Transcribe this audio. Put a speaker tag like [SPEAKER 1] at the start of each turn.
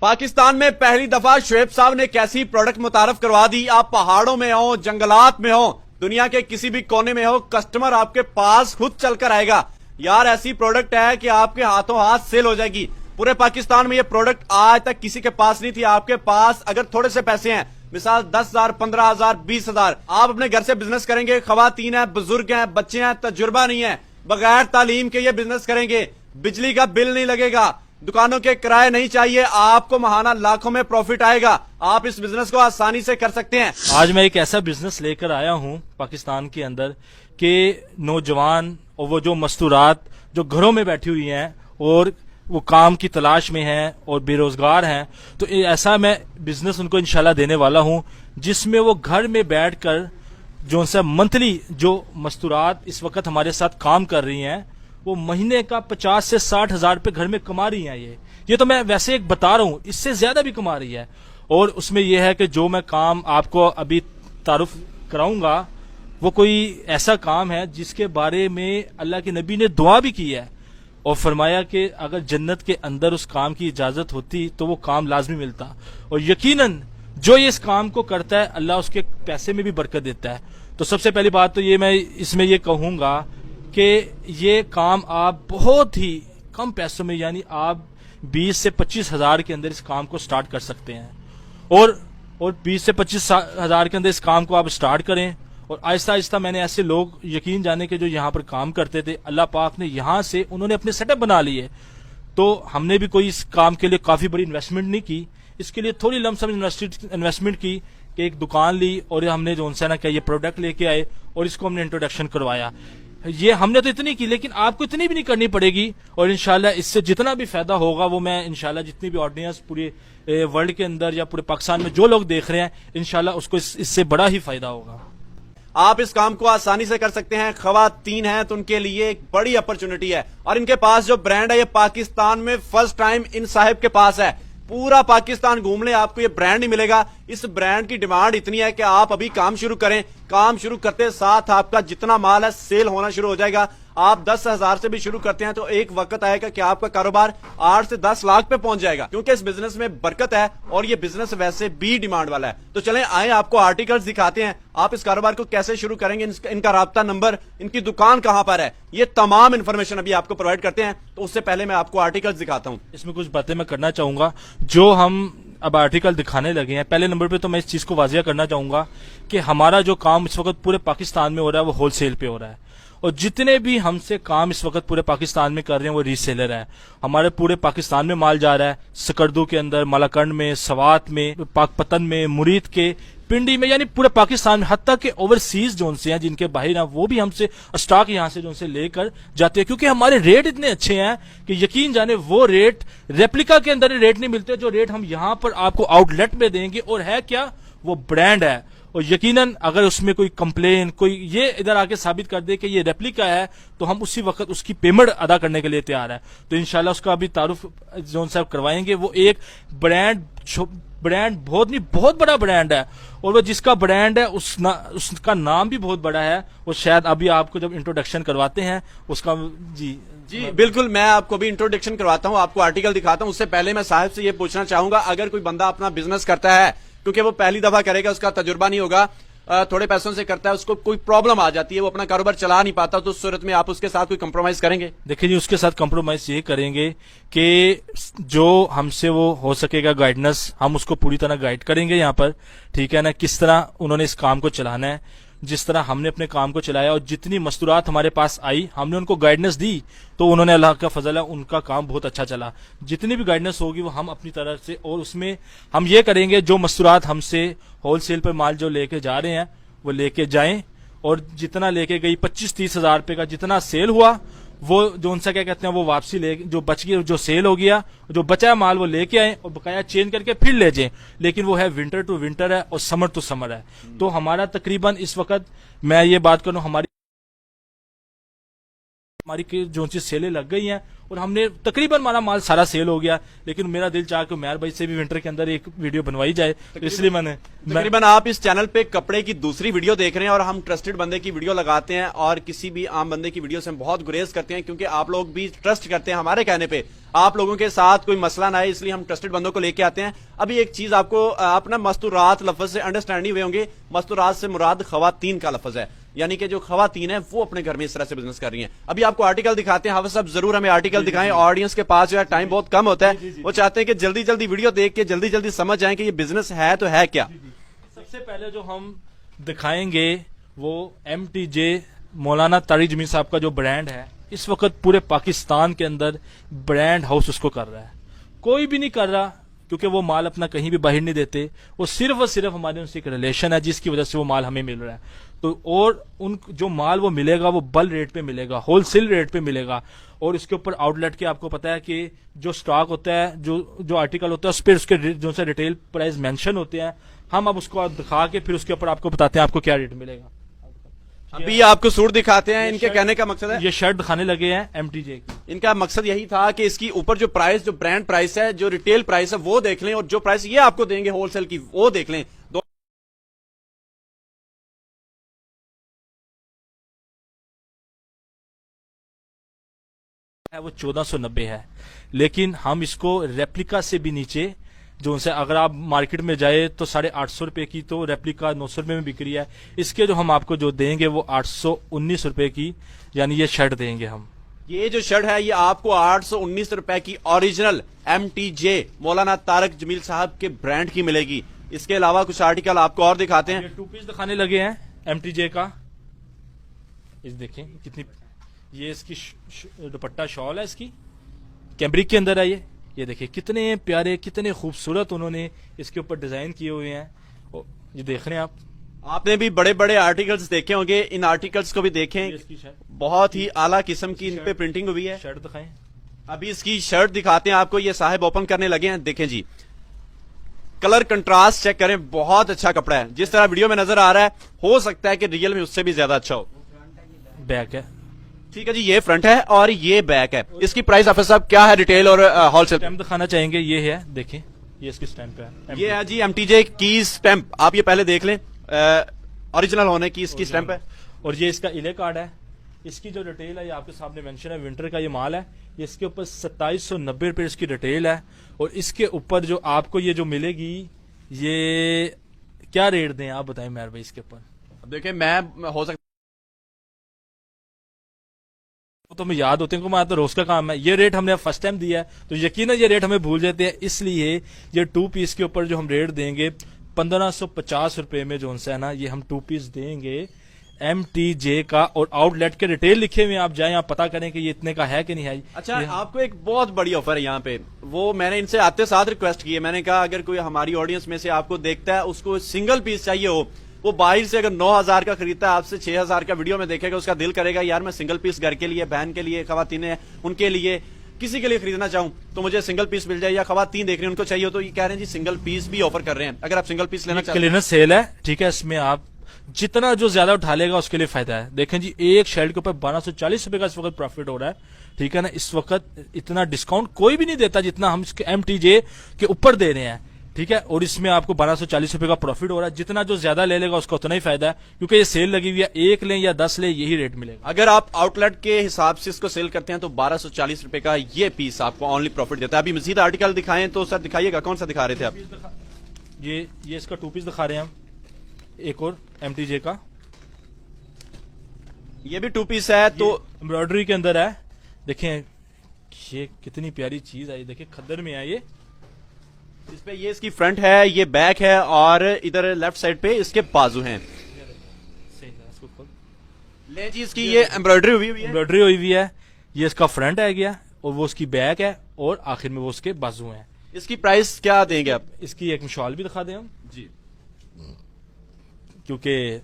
[SPEAKER 1] पाकिस्तान में पहली दफा शुएब साहब ने एक ऐसी प्रोडक्ट मुतारफ करवा दी। आप पहाड़ों में हो, जंगलात में हो, दुनिया के किसी भी कोने में हो, कस्टमर आपके पास खुद चलकर आएगा। यार ऐसी प्रोडक्ट है कि आपके हाथों हाथ सेल हो जाएगी। पूरे पाकिस्तान में ये प्रोडक्ट आज तक किसी के पास नहीं थी। आपके पास अगर थोड़े से पैसे हैं, मिसाल 10,000, 15,000, 20,000, आप अपने घर से बिजनेस करेंगे, खवातीन है, बुजुर्ग हैं, बच्चे हैं, तजुर्बा नहीं है, बगैर तालीम के ये बिजनेस करेंगे, बिजली का बिल नहीं लगेगा, दुकानों के किराए नहीं चाहिए, आपको महाना लाखों में प्रॉफिट आएगा। आप इस बिजनेस को आसानी से कर सकते हैं।
[SPEAKER 2] आज मैं एक ऐसा बिजनेस लेकर आया हूं पाकिस्तान के अंदर कि नौजवान और वो जो मस्तूरात जो घरों में बैठी हुई हैं और वो काम की तलाश में हैं और बेरोजगार हैं, तो ऐसा मैं बिजनेस उनको इंशाल्लाह देने वाला हूं जिसमें वो घर में बैठकर जो उनसे मंथली जो मस्तूरात इस वक्त हमारे साथ काम कर रही हैं वो महीने का 50 से 60 हजार रुपये घर में कमा रही हैं। ये तो मैं वैसे एक बता रहा हूँ, इससे ज्यादा भी कमा रही है। और उसमें यह है कि जो मैं काम आपको अभी तारुफ कराऊंगा वो कोई ऐसा काम है जिसके बारे में अल्लाह के नबी ने दुआ भी की है और फरमाया कि अगर जन्नत के अंदर उस काम की इजाजत होती तो वो काम लाजमी मिलता। और यकीनन जो ये इस काम को करता है अल्लाह उसके पैसे में भी बरकत देता है। तो सबसे पहली बात तो ये मैं इसमें ये कहूंगा कि ये काम आप बहुत ही कम पैसों में, यानी आप 20 से 25 हजार के अंदर इस काम को स्टार्ट कर सकते हैं। और 20 से 25 हजार के अंदर इस काम को आप स्टार्ट करें और आहिस्ता आहिस्ता मैंने ऐसे लोग यकीन जाने के जो यहाँ पर काम करते थे, अल्लाह पाक ने यहाँ से उन्होंने अपने सेटअप बना लिए। तो हमने भी कोई इस काम के लिए काफी बड़ी इन्वेस्टमेंट नहीं की, इसके लिए थोड़ी लमसम इन्वेस्टमेंट की कि एक दुकान ली और हमने जो उनसे ना क्या ये प्रोडक्ट लेके आए और इसको हमने इंट्रोडक्शन करवाया। ये हमने तो इतनी की, लेकिन आपको इतनी भी नहीं करनी पड़ेगी और इंशाल्लाह इससे जितना भी फायदा होगा वो मैं इंशाल्लाह जितनी भी ऑडियंस पूरे वर्ल्ड के अंदर या पूरे पाकिस्तान में जो लोग देख रहे हैं इंशाल्लाह उसको इससे बड़ा ही फायदा होगा।
[SPEAKER 1] आप इस काम को आसानी से कर सकते हैं। खवातीन हैं तो उनके लिए एक बड़ी अपॉर्चुनिटी है और इनके पास जो ब्रांड है ये पाकिस्तान में फर्स्ट टाइम इन साहिब के पास है। पूरा पाकिस्तान घूम ले आपको ये ब्रांड नहीं मिलेगा। इस ब्रांड की डिमांड इतनी है कि आप अभी काम शुरू करें, काम शुरू करते साथ आपका जितना माल है सेल होना शुरू हो जाएगा। आप 10,000 से भी शुरू करते हैं तो एक वक्त आएगा कि आपका कारोबार 8 से 10 लाख पे पहुंच जाएगा, क्योंकि इस बिजनेस में बरकत है और ये बिजनेस वैसे भी डिमांड वाला है। तो चलें आए आपको आर्टिकल्स दिखाते हैं, आप इस कारोबार को कैसे शुरू करेंगे, इनका राब्ता नंबर, इनकी दुकान कहां पर है, ये तमाम इंफॉर्मेशन अभी आपको प्रोवाइड करते हैं। तो उससे पहले मैं आपको आर्टिकल्स दिखाता हूं।
[SPEAKER 2] इसमें कुछ बातें मैं करना चाहूंगा जो हम अब आर्टिकल दिखाने लगे हैं। पहले नंबर पे तो मैं इस चीज को वाजिया करना चाहूंगा कि हमारा जो काम इस वक्त पूरे पाकिस्तान में हो रहा है वो होलसेल पे हो रहा है और जितने भी हमसे काम इस वक्त पूरे पाकिस्तान में कर रहे हैं वो रीसेलर है। हमारे पूरे पाकिस्तान में माल जा रहा है, सकरदू के अंदर, मालाकंड में, सवात में, पाकपतन में, मुरीद के, पिंडी में, यानी पूरे पाकिस्तान में, हत्ता के ओवरसीज जोन से हैं जिनके बाहर वो भी हमसे स्टॉक यहाँ से जो उनसे लेकर जाते हैं, क्योंकि हमारे रेट इतने अच्छे हैं कि यकीन जाने वो रेट रेप्लिका के अंदर रेट नहीं मिलते जो रेट हम यहाँ पर आपको आउटलेट में देंगे। और है क्या, वो ब्रांड है और यकीनन अगर उसमें कोई कंप्लेन, कोई ये इधर आके साबित कर दे कि ये रेप्लिका है तो हम उसी वक्त उसकी पेमेंट अदा करने के लिए तैयार है। तो इंशाल्लाह उसका अभी तारुफ जोन साहब करवाएंगे। वो एक ब्रांड बहुत बड़ा ब्रांड है और वो जिसका ब्रांड है उसका नाम भी बहुत बड़ा है। वो शायद अभी आपको जब इंट्रोडक्शन करवाते हैं उसका जी
[SPEAKER 1] बिल्कुल, मैं आपको भी इंट्रोडक्शन करवाता हूं, आपको आर्टिकल दिखाता हूं। उससे पहले मैं साहब से ये पूछना चाहूंगा, अगर कोई बंदा अपना बिजनेस करता है, क्योंकि वो पहली दफा करेगा, उसका तजुर्बा नहीं होगा, थोड़े पैसों से करता है, उसको कोई प्रॉब्लम आ जाती है, वो अपना कारोबार चला नहीं पाता, तो उस सूरत में आप उसके साथ कोई कंप्रोमाइज करेंगे?
[SPEAKER 2] देखिए जी, उसके साथ कंप्रोमाइज ये करेंगे कि जो हमसे वो हो सकेगा गाइडेंस, हम उसको पूरी तरह गाइड करेंगे यहाँ पर, ठीक है ना, किस तरह उन्होंने इस काम को चलाना है, जिस तरह हमने अपने काम को चलाया और जितनी मस्तूरात हमारे पास आई हमने उनको गाइडेंस दी तो उन्होंने, अल्लाह का फजल है, उनका काम बहुत अच्छा चला। जितनी भी गाइडेंस होगी वो हम अपनी तरफ से, और उसमें हम ये करेंगे जो मस्तूरात हमसे होलसेल पर माल जो लेके जा रहे हैं वो लेके जाएं और जितना लेके गई 25-30 हजार रुपए का जितना सेल हुआ वो जो उनसे क्या कहते हैं वो वापसी ले, जो बच गया, जो सेल हो गया, जो बचा माल वो लेके आए और बकाया चेंज करके फिर ले जाए। लेकिन वो है विंटर टू विंटर है और समर टू समर है। तो हमारा तकरीबन इस वक्त मैं ये बात करूं, हमारी हमारी जो चीज सेलें लग गई हैं और हमने तकरीबन हमारा माल सारा सेल हो गया, लेकिन मेरा दिल चाह कि उमैर भाई से भी विंटर के अंदर एक वीडियो बनवाई जाए, तो इसलिए मैंने
[SPEAKER 1] तकरीबन आप इस चैनल पे कपड़े की दूसरी वीडियो देख रहे हैं और हम ट्रस्टेड बंदे की वीडियो लगाते हैं और किसी भी आम बंदे की वीडियो से हम बहुत गुरेज करते हैं, क्योंकि आप लोग भी ट्रस्ट करते हैं हमारे कहने पे, आप लोगों के साथ कोई मसला ना आए, इसलिए हम ट्रस्टेड बंदों को लेके आते हैं। अभी एक चीज आपको अपना मस्तूरात लफ्ज से अंडरस्टैंड नहीं हुए होंगे, मस्तूरात से मुराद खवातीन का लफ्ज है, यानी कि जो खवातीन है वो अपने घर में इस तरह से बिजनेस कर रही हैं। अभी आपको आर्टिकल दिखाते हैं, हाफिज साहब जरूर हमें आर्टिकल दिखाएं, ऑडियंस के पास जो है टाइम बहुत कम होता है, वो चाहते हैं कि जल्दी जल्दी वीडियो देख के जल्दी जल्दी समझ जाएं कि ये बिजनेस है तो है क्या।
[SPEAKER 2] सबसे पहले जो हम दिखाएंगे वो MTJ मौलाना तारिक जमील साहब का जो ब्रांड है, इस वक्त पूरे पाकिस्तान के अंदर ब्रांड हाउस उसको कर रहा है, कोई भी नहीं कर रहा, क्योंकि वो माल अपना कहीं भी बाहर नहीं देते, वो सिर्फ और सिर्फ हमारे उनसे एक रिलेशन है जिसकी वजह से वो माल हमें मिल रहा है। तो और उन जो माल वो मिलेगा वो बल्क रेट पे मिलेगा, होलसेल रेट पे मिलेगा, और इसके ऊपर आउटलेट के आपको पता है कि जो स्टॉक होता है, जो आर्टिकल होता है उस पर उसके जो से रिटेल प्राइस मेंशन होते हैं, हम अब उसको दिखा के फिर उसके ऊपर आपको बताते हैं आपको क्या रेट मिलेगा।
[SPEAKER 1] अभी आपको सूट दिखाते हैं, इनके कहने का मकसद है,
[SPEAKER 2] ये शर्ट दिखाने लगे हैं MTJ की,
[SPEAKER 1] इनका मकसद यही था कि इसकी ऊपर जो प्राइस, जो ब्रांड प्राइस है, जो रिटेल प्राइस है वो देख लें, और जो प्राइस ये आपको देंगे होलसेल की वो देख लें।
[SPEAKER 2] है वो 1490 है, लेकिन हम इसको रेप्लिका से भी नीचे, जो उनसे अगर आप मार्केट में जाए तो 850 रुपए की तो रेप्लिका 900 रुपए में बिक रही है, इसके जो हम आपको जो देंगे वो 819 रुपए की, यानी ये शर्ट देंगे हम।
[SPEAKER 1] ये जो शर्ट है ये आपको 819 रुपए की ओरिजिनल MTJ मौलाना तारिक जमील साहब के ब्रांड की मिलेगी। इसके अलावा कुछ आर्टिकल आपको और दिखाते हैं,
[SPEAKER 2] ये 2 पीस दिखाने लगे हैं MTJ का, इस देखें कितनी, ये इसकी दुपट्टा शॉल है, इसकी कैम्ब्रिक के अंदर है ये देखिए कितने प्यारे कितने खूबसूरत उन्होंने इसके ऊपर डिजाइन किए हुए हैं, ये देख रहे हैं आप।
[SPEAKER 1] आपने भी बड़े बड़े आर्टिकल्स देखे होंगे, इन आर्टिकल्स को भी देखें, बहुत ही आला किस्म की इन पे प्रिंटिंग हुई है।
[SPEAKER 2] शर्ट दिखाएं,
[SPEAKER 1] अभी इसकी शर्ट दिखाते हैं आपको, ये साहिब ओपन करने लगे हैं, देखें जी कलर कंट्रास्ट चेक करें, बहुत अच्छा कपड़ा है, जिस तरह वीडियो में नजर आ रहा है हो सकता है कि रियल में उससे भी ज्यादा अच्छा हो।
[SPEAKER 2] बैक है,
[SPEAKER 1] ठीक है जी, ये फ्रंट है और ये बैक है। इसकी प्राइस हाफिज साहब क्या है रिटेल और होलसेल?
[SPEAKER 2] स्टैम्प दिखाना चाहेंगे, ये है देखें, ये इसकी स्टैम्प है,
[SPEAKER 1] ये है जी MTJ की स्टैंप, आप ये पहले देख लें, ओरिजिनल होने की इसकी स्टैंप है।
[SPEAKER 2] और ये इसका इले कार्ड है, इसकी जो डिटेल है ये आपके सामने मेंशन है, विंटर का ये माल है, ये इसके ऊपर 2790 रुपए इसकी डिटेल है, और इसके ऊपर जो आपको ये जो मिलेगी, ये क्या रेट दें आप बताएं मेहर भाई इसके ऊपर।
[SPEAKER 1] देखिए मैं हो सकता
[SPEAKER 2] तो हमें याद होते हैं कि हमारा तो रोज का काम है, ये रेट हमने फर्स्ट टाइम दिया है तो यकीन है ये रेट हमें भूल जाते हैं, इसलिए ये 2 पीस के ऊपर जो हम रेट देंगे 1550 रुपए में जो है ना, ये हम 2 पीस देंगे MTJ का, और आउटलेट के रिटेल लिखे हुए आप जाएं, आप पता करें कि ये इतने का है कि नहीं है।
[SPEAKER 1] अच्छा, आपको एक बहुत बड़ी ऑफर है यहाँ पे, वो मैंने इनसे आते साथ रिक्वेस्ट की है, मैंने कहा अगर कोई हमारी ऑडियंस में से आपको देखता है उसको सिंगल पीस चाहिए हो, वो बाहर से अगर 9000 का खरीदता है आपसे 6000 का वीडियो में देखेगा, उसका दिल करेगा यार मैं सिंगल पीस घर के लिए, बहन के लिए, खवातीन है उनके लिए, किसी के लिए खरीदना चाहूं तो मुझे सिंगल पीस मिल जाए, या खवातीन देख रहे हैं उनको चाहिए हो तो ये कह रहे हैं जी सिंगल पीस भी ऑफर कर रहे हैं, अगर आप सिंगल पीस लेना चाहते हैं।
[SPEAKER 2] क्लीनर सेल है, ठीक है, इसमें आप जितना जो ज्यादा उठा लेगा उसके लिए फायदा है। देखें जी, एक शर्ट के ऊपर 1240 रुपए का इस वक्त प्रॉफिट हो रहा है, ठीक है ना, इस वक्त इतना डिस्काउंट कोई भी नहीं देता जितना हम इसके MTJ के ऊपर दे रहे हैं, ठीक है, और इसमें आपको 1240 रुपए का प्रॉफिट हो रहा है, जितना जो ज्यादा ले लेगा उसका उतना ही फायदा है, क्योंकि ये सेल लगी हुई है, 1 लें या 10 लें यही रेट मिलेगा।
[SPEAKER 1] अगर आप आउटलेट के हिसाब से इसको सेल करते हैं तो 1240 रुपए का ये पीस आपको ऑनली प्रॉफिट देता है। अभी मजीद आर्टिकल दिखाएं तो सर दिखाइएगा, कौन सा दिखा रहे थे आप?
[SPEAKER 2] ये इसका 2 पीस दिखा रहे हैं हम, एक और MTJ का,
[SPEAKER 1] ये भी 2 पीस है, तो
[SPEAKER 2] एम्ब्रॉयडरी के अंदर है, देखें ये कितनी प्यारी चीज है, ये देखिए खद्दर में है, ये
[SPEAKER 1] इस पे ये इसकी फ्रंट है, ये बैक है, और इधर लेफ्ट साइड पे इसके बाजू हैं। ले जी, इसकी ये एम्ब्रॉयडरी हुई है,
[SPEAKER 2] एम्ब्रॉयडरी हुई हुई है, ये इसका फ्रंट है गया, और वो उसकी बैक है, और आखिर में वो उसके बाजू हैं।
[SPEAKER 1] इसकी प्राइस क्या देंगे आप?
[SPEAKER 2] इसकी एक शॉल भी दिखा दें हम
[SPEAKER 1] जी,
[SPEAKER 2] क्योंकि